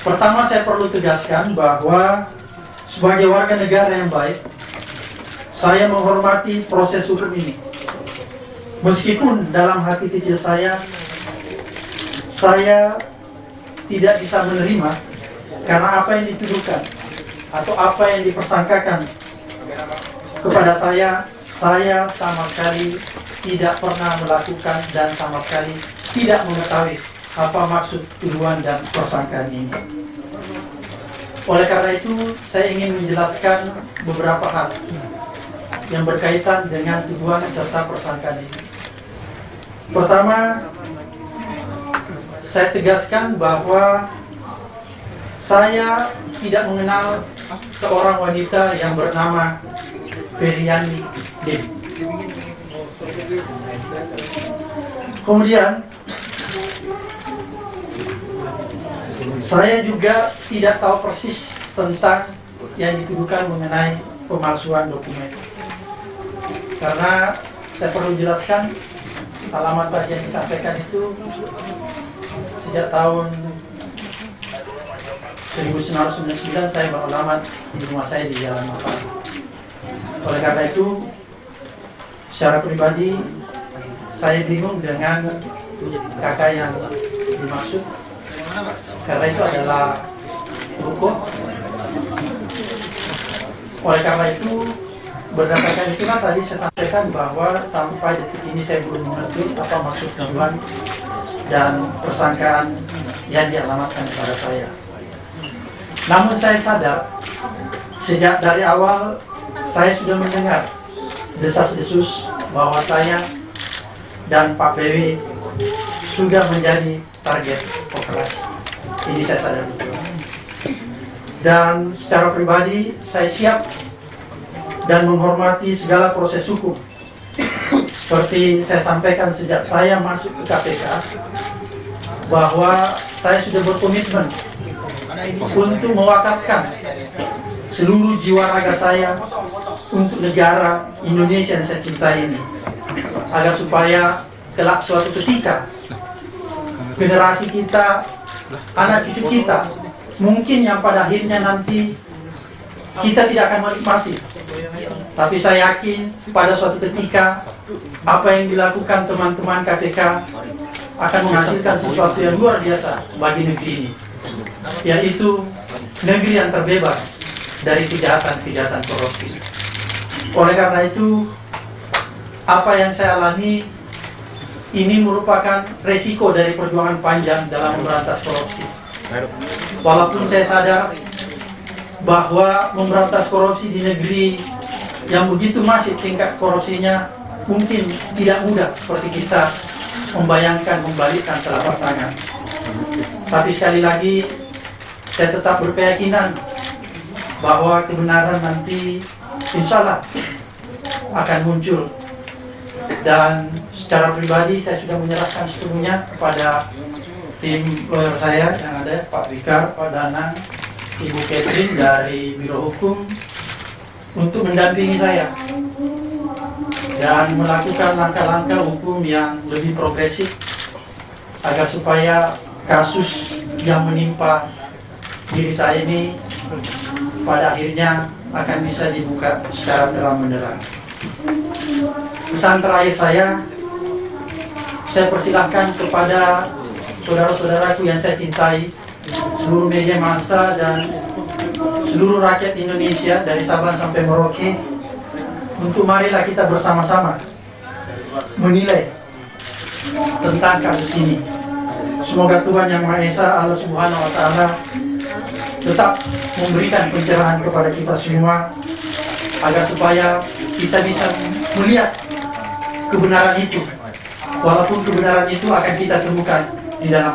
Pertama, saya perlu tegaskan bahwa sebagai warga negara yang baik, saya menghormati proses hukum ini. Meskipun dalam hati kecil saya tidak bisa menerima karena apa yang dituduhkan atau apa yang dipersangkakan kepada saya sama sekali tidak pernah melakukan dan sama sekali tidak mengetahui apa maksud tuduhan dan persangkaan ini. Oleh karena itu, saya ingin menjelaskan beberapa hal yang berkaitan dengan tuduhan serta persangkaan ini. Pertama, saya tegaskan bahwa saya tidak mengenal seorang wanita yang bernama Feryani Dewi. Kemudian, saya juga tidak tahu persis tentang yang dituduhkan mengenai pemalsuan dokumen. Karena saya perlu jelaskan, alamat tadi yang disampaikan itu sejak tahun 1999 saya beralamat di rumah saya di Jalan Mapar. Oleh karena itu, secara pribadi saya bingung dengan kakak yang dimaksud, karena itu adalah hukum. Oleh karena itu, berdasarkan itulah tadi saya sampaikan bahwa sampai detik ini saya belum mengerti apa maksud tuduhan dan persangkaan yang dialamatkan kepada saya. Namun saya sadar, sejak dari awal saya sudah mendengar desas-desus bahwa saya dan Pak PW sudah menjadi target operasi. Ini saya sadar betul. Dan secara pribadi saya siap dan menghormati segala proses hukum. Seperti saya sampaikan sejak saya masuk ke KPK, bahwa saya sudah berkomitmen untuk mewakafkan seluruh jiwa raga saya untuk negara Indonesia yang saya cintai ini, agar supaya kelak suatu ketika generasi kita, anak cucu kita, mungkin yang pada akhirnya nanti kita tidak akan menikmati, tapi saya yakin pada suatu ketika apa yang dilakukan teman-teman KPK akan menghasilkan sesuatu yang luar biasa bagi negeri ini, yaitu negeri yang terbebas dari kejahatan-kejahatan korupsi. Oleh karena itu, apa yang saya alami ini merupakan resiko dari perjuangan panjang dalam memberantas korupsi. Walaupun saya sadar bahwa memberantas korupsi di negeri yang begitu masif tingkat korupsinya mungkin tidak mudah seperti kita membayangkan membalikkan telapak tangan. Tapi sekali lagi saya tetap berkeyakinan bahwa kebenaran nanti insya Allah akan muncul. Dan secara pribadi saya sudah menyerahkan sepenuhnya kepada tim lawyer saya yang ada, Pak Fikar, Pak Danang, Ibu Catherine dari Biro Hukum, untuk mendampingi saya dan melakukan langkah-langkah hukum yang lebih progresif agar supaya kasus yang menimpa diri saya ini pada akhirnya akan bisa dibuka secara terang benderang. Pesan terakhir saya persilahkan kepada saudara-saudaraku yang saya cintai, seluruh media massa dan seluruh rakyat Indonesia dari Sabang sampai Merauke, untuk marilah kita bersama-sama menilai tentang kasus ini. Semoga Tuhan Yang Maha Esa, Allah Subhanahu wa Ta'ala, tetap memberikan pencerahan kepada kita semua agar supaya kita bisa melihat kebenaran itu, walaupun kebenaran itu akan kita temukan di dalam